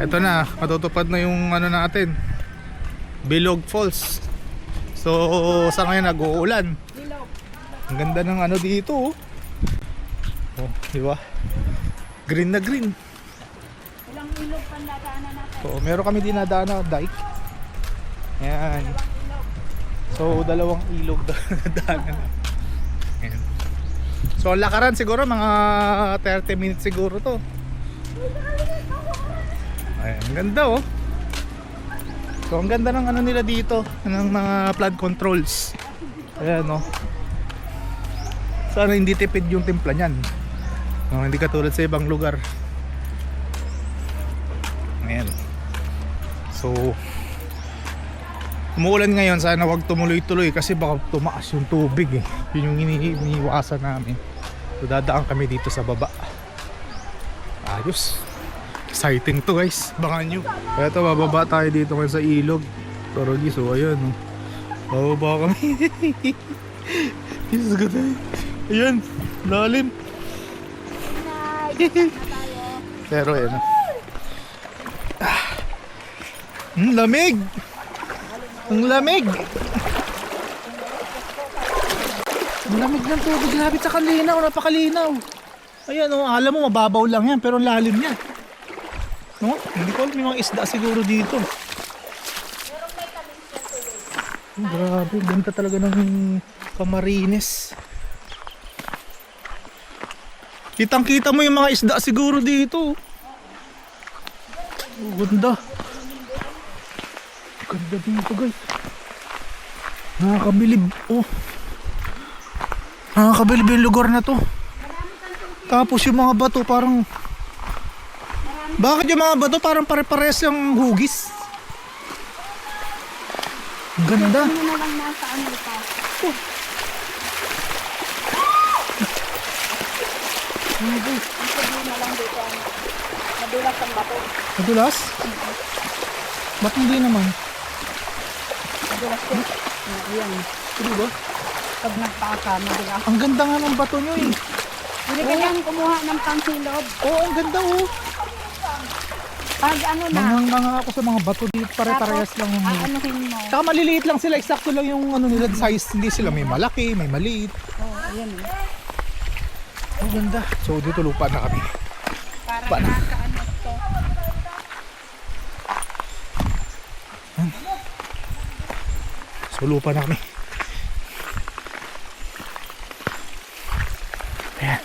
Ito na, matutupad na yung ano natin, Bilog Falls. So sa ngayon nag-uulan. Ang ganda ng ano dito. Oh, di ba? Green na green. Ilang ilog pandadaanan natin? So meron kami dinadaan na dike. Ayan. So dalawang ilog dadaanan na. Ayan. So lakaran siguro mga 30 minutes siguro to. Ayan, ang ganda oh. So ang ganda ng ano nila dito, ng mga flood controls. Ayan oh. Sana hindi tipid yung timpla niyan. No, hindi katulad sa ibang lugar. Ayan. So umuulan ngayon, sana wag tumuloy-tuloy kasi baka tumaas yung tubig eh. Yun yung iniiwasan namin. So dadaan kami dito sa baba. Ayos. Exciting to guys, bangan nyo. Kaya ito, bababa tayo dito ngayon sa ilog Torogi. So ayan oh. Bababa kami. Jesus God. Ayan, lalim. Pero ayan lamig. Ang lamig. Ang lamig ng tubig. Grabe sa kalinaw, napakalinaw. Ayan oh, alam mo mababaw lang yan pero ang lalim niya. No? Hindi ko alam, may mga isda siguro dito. Oh, grabe, ganda talaga ng Camarines. Kitang kita mo yung mga isda siguro dito. Oh, ganda. Ganda dito guys. Nakakabilib. Oh. Nakakabilib yung lugar na to. Tapos yung mga bato parang, bakit yung mga bato parang pare-pares yung hugis? Ganda. Ano na lang nasa ano pa? Oh. Ito na lang dito. Madulas ang bato. Madulas? Ba't hindi naman? Madulas yun. Ayan. Hindi ba? Pag nagpaka, madulas. Ang ganda nga ng bato nyo eh. Hindi ka yan kumuha ng pangsilod. Oo, ang ganda oh. Pag ano na, Mangang ako sa mga bato dito, pare-parehas lang yung aanuhin mo. Saka maliliit lang sila, eksakto lang yung ano nila size. Hindi sila may malaki, may maliit. Oo, ayan. Ang ganda. So dito lupa na kami. Para Paano? nakaano to. So lupa na kami. Ayan.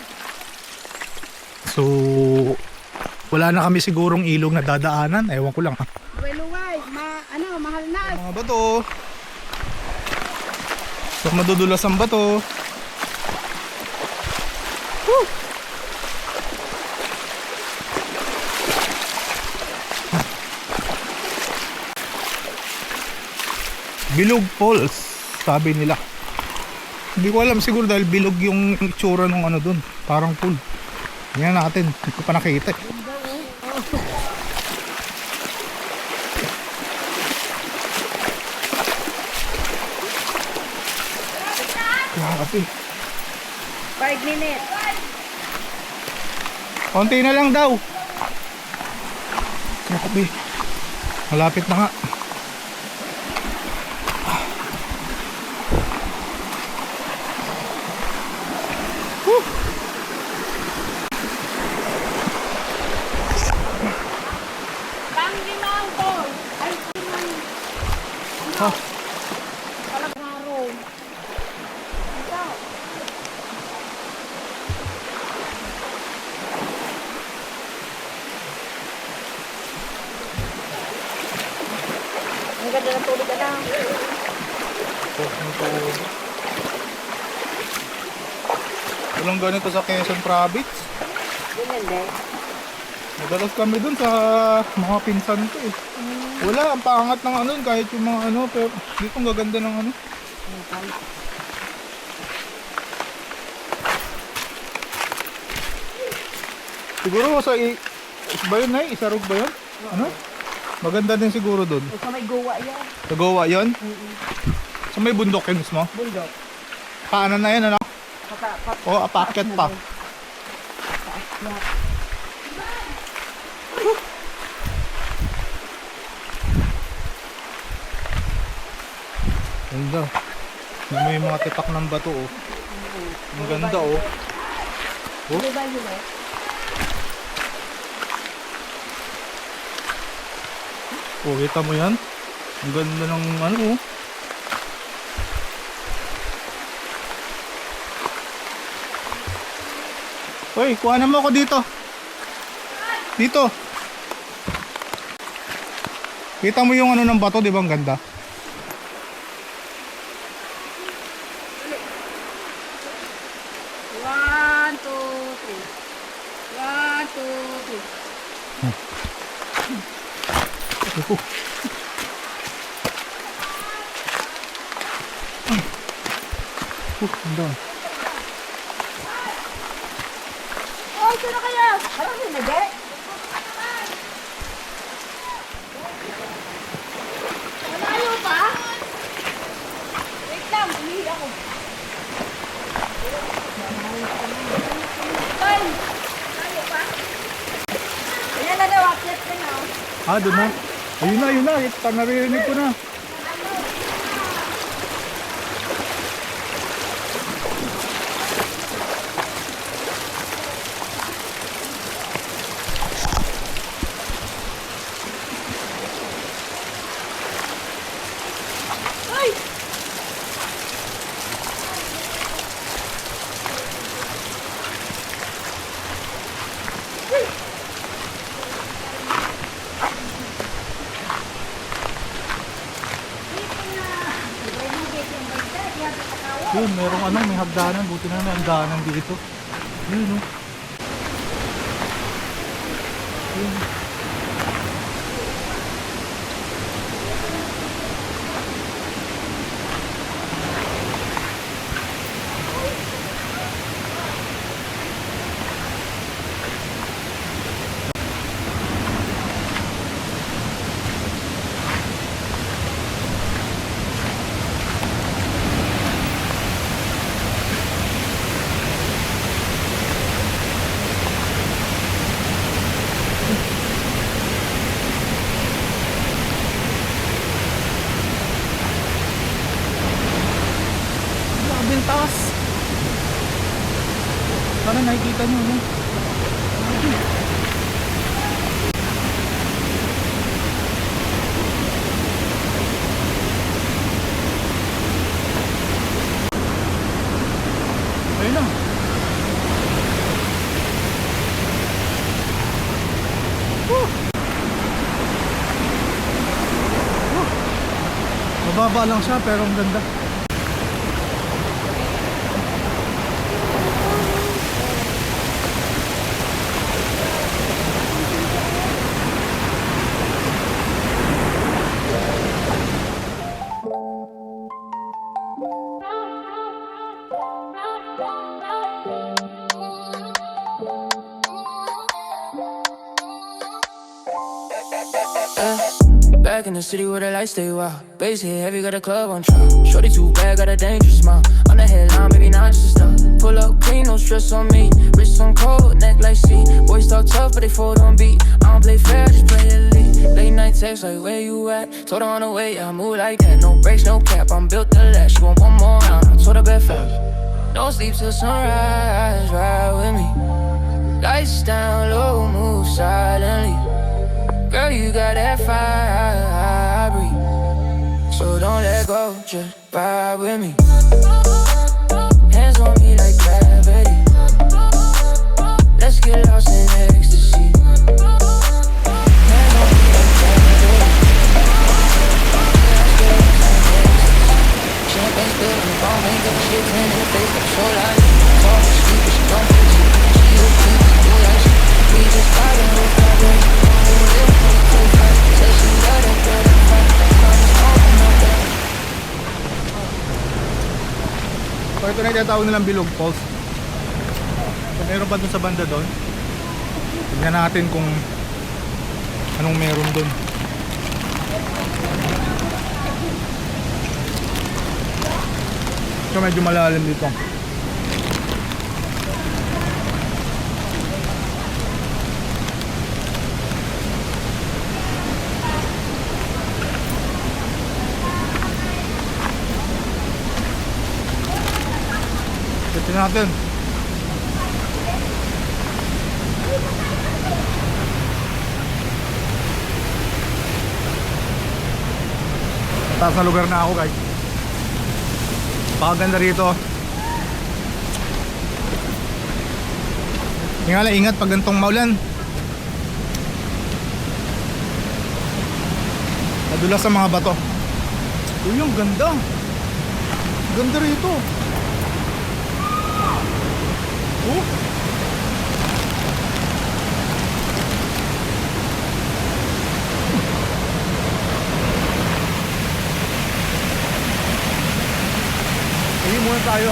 So wala na kami sigurong ilog na dadaanan. Ewan ko lang ha. Luway-luway, mahal na. Mga bato. So madudulas ang bato. Woo! Bilog Falls, sabi nila. Hindi ko alam, siguro dahil bilog yung itsura ng ano dun. Parang pool. Tingnan natin, hindi ko pa nakita eh. Grabe. 5 minutes. Konti na lang daw. Grabe. Malapit na nga. Panglimang tol. Ay, limang. Ha? Palagraro. Ito. Ang ganda ng tubig na. Walang ganito sa Quezon Province. Ganyan din. Madalas kami dun sa mga pinsan ko eh. Wala, ang pangat ng ano, kahit yung mga ano, pero dito ang gaganda ng ano. Siguro sa ba yun na Isarog ba yun? Ano? Maganda din siguro dun. Sa may gowa yan. Sa Goa yun? Sa may bundok yun mismo? Bundok. Paano na yun ano? Pata. O apakyat pa. Ganda. May mga tipak ng bato oh. Ang ganda oh. Oh. Di ba yun eh? Oh, kita mo yan? Ang ganda ng ano oh. Hoy, kuha mo ako dito. Dito. Kita mo yung ano ng bato, di ba ang ganda? One, two, three. One, two, three. Ito. Ganda. Oh, ito na kaya. Parang hindi. Malayo pa? Wait lang, umihi ako. Ay, malayo pa? Ayan na daw, akyat ka na. Ah, doon na. Ayun na. Ito, naririnig ko na. Ay! Yun, merong ano, may hagdanan. Buti na may hagdanan dito. Yun, oh. Yun. Grabe ang taas. Sana nakikita nyo, no? Ayun na. Woo! Woo! Mababa lang siya pero ang ganda. Back in the city where the lights stay wild. Bass hit heavy, got a club on trial. Shorty too bad, got a dangerous smile. On the headline, maybe not just stop. Pull up clean, no stress on me. Wrist on cold, neck like sea. Boys talk tough, but they fold on beat. I don't play fair, just play elite. Late night text like, where you at? Told her on the way, I move like that. No brakes, no cap, I'm built to last. She want one more round, I told her bet fast. Don't sleep till sunrise, ride with me. Lights down low, move silently. Girl, you got that fire, breathe. So don't let go, just ride with me. Hands on me like gravity. Let's get lost in ecstasy. Hands on me like gravity. Let's get lost in ecstasy. Champagne spilled and phone ain't got shit in the face like so loud. Talk to sleep, but she don't fix it. She a freak, do like shit. We just vibing with that way. So ito na yung tinatawag nilang Bilog Falls. So meron pa dun sa banda doon. Tignan natin kung anong meron doon. So medyo malalim dito. Tingnan natin. Taas na lugar na ako guys. Pakaganda rito. Ingala, ingat pag gantong maulan. Nadulas sa mga bato. Uy, ang ganda. Ganda rito. Oh. Hindi muna tayo.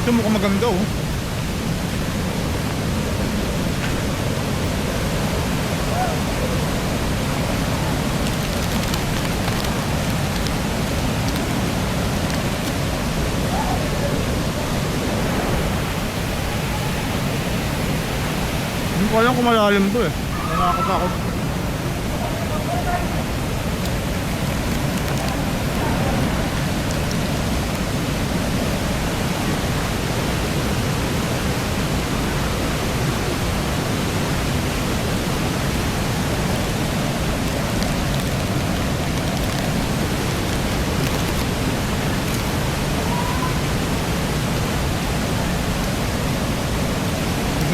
Ito mukhang maganda oh. Hindi ko alam kung malalim to eh. Nakakatakot.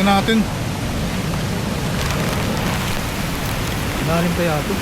Tignan natin. Lalim kaya ito.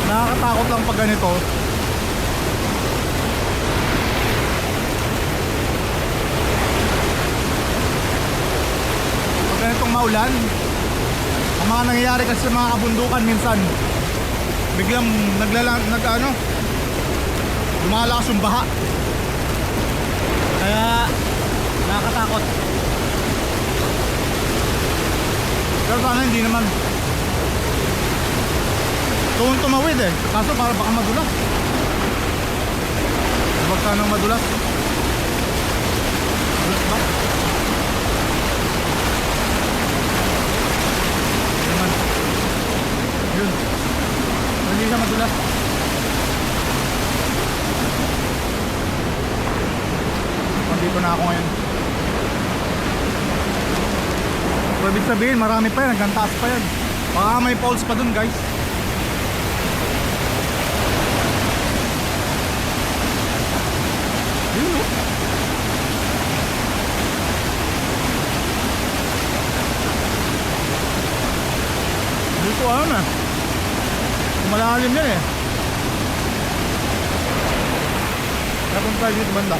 Nakakatakot lang pag ganito. Pag ganitong maulan, ang mga nangyayari kasi sa mga kabundukan minsan, biglang lumalakas yung baha. Kaya nakakatakot. Pero sana hindi naman. Tuwang tumawid eh. Kaso para baka madulas. Huwag sanang madulas. Madulas ba? Naman. Yun. Hindi siya madulas. Nandito na ako ngayon. So ibig sabihin marami pa yan. Hanggang taas pa yan. Baka may falls pa dun guys. Dito ano na malalim yan eh. Kaya kung tayo dito banda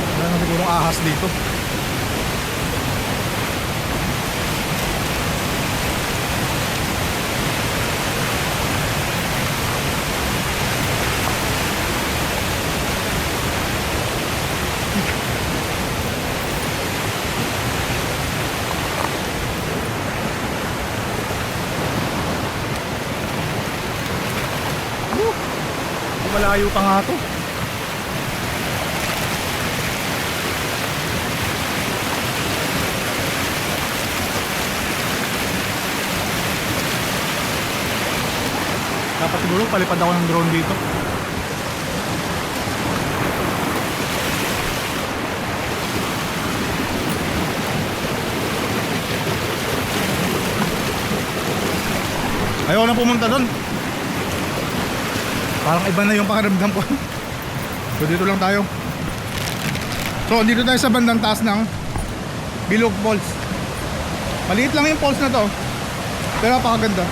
wala na sigurong ahas dito. Malayo pa nga to. Dapat siguro palipad ako ng drone dito. Ayaw na pumunta doon. Parang iba na yung pakiramdam ko. So dito lang tayo. So dito tayo sa bandang taas ng Bilog Falls. Maliit lang yung falls na to, pero napakaganda.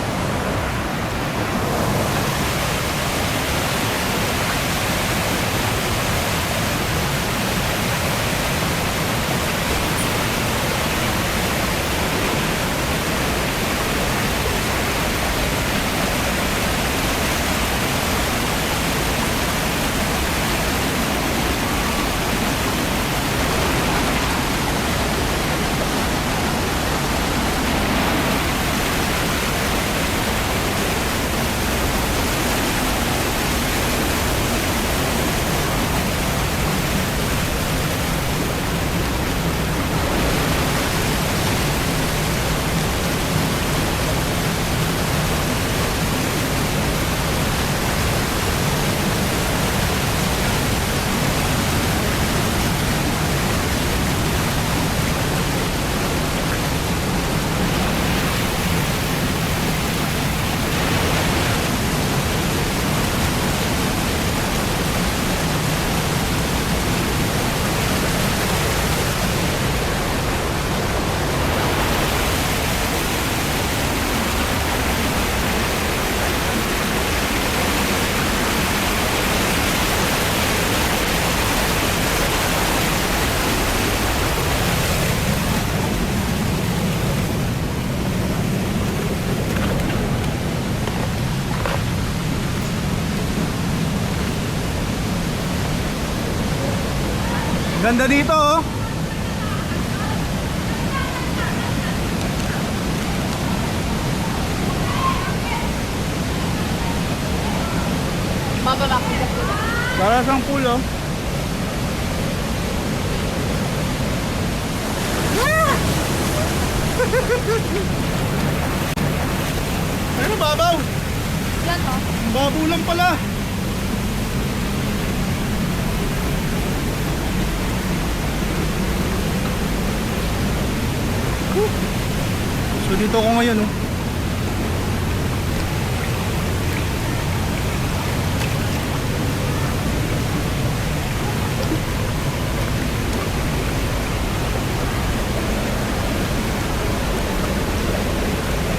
Ganda dito oh. Bababa ko dito. Para sang pool oh. Pero babaw. Yan oh. Babaw lang pala. So dito ako ngayon oh.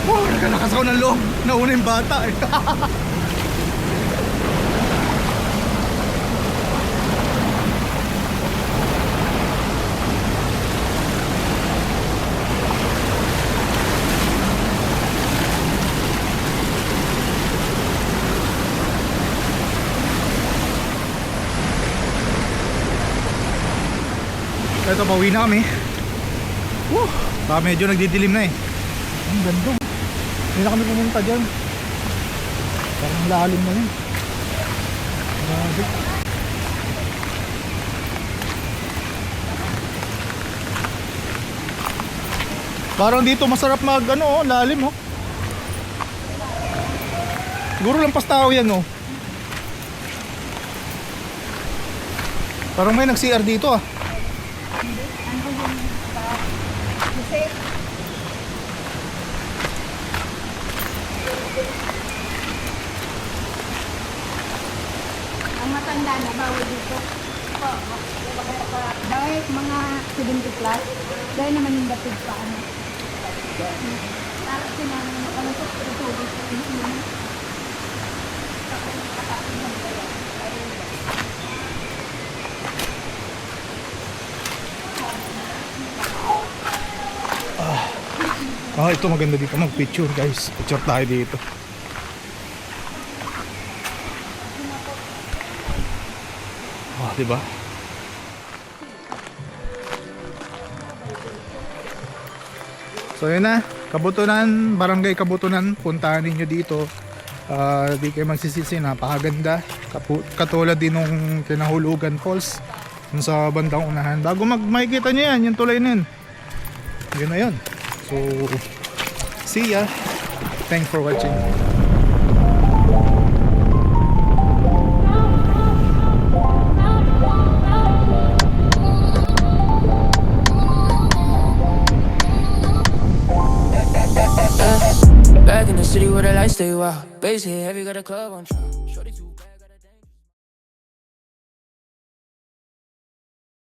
Oh, nagkalakas ako ng loob. Nauna yung bata eh. Ito, pauwi na kami. Medyo nagdidilim na eh. Ang ganda. Hindi na kami pumunta dyan. Parang lalim na yun. Grabe. Parang dito masarap mag ano, lalim oh. Siguro lang pastaw yan oh. Parang may nag-CR dito ah. Kasi ang matanda na bawal dito. Dahil mga 70 plus, dahil naman yung dapig pa ano. Kasi na makalusok ito dito. Ito maganda dito mag-picture guys. Picture tayo dito. Diba? So yun na, Kabutunan, Barangay Kabutunan, puntahan ninyo dito. Di kayo magsisisi, napakaganda. Katulad din nung Kinahulugan Falls dun sa bandang unahan. Bago makikita nyo yan, yung tulay na yun. Yun na yun. So, see ya. Thanks for watching. Back in the city where the lights stay wild. Base hit heavy, got a club on trial. Shorty too bad.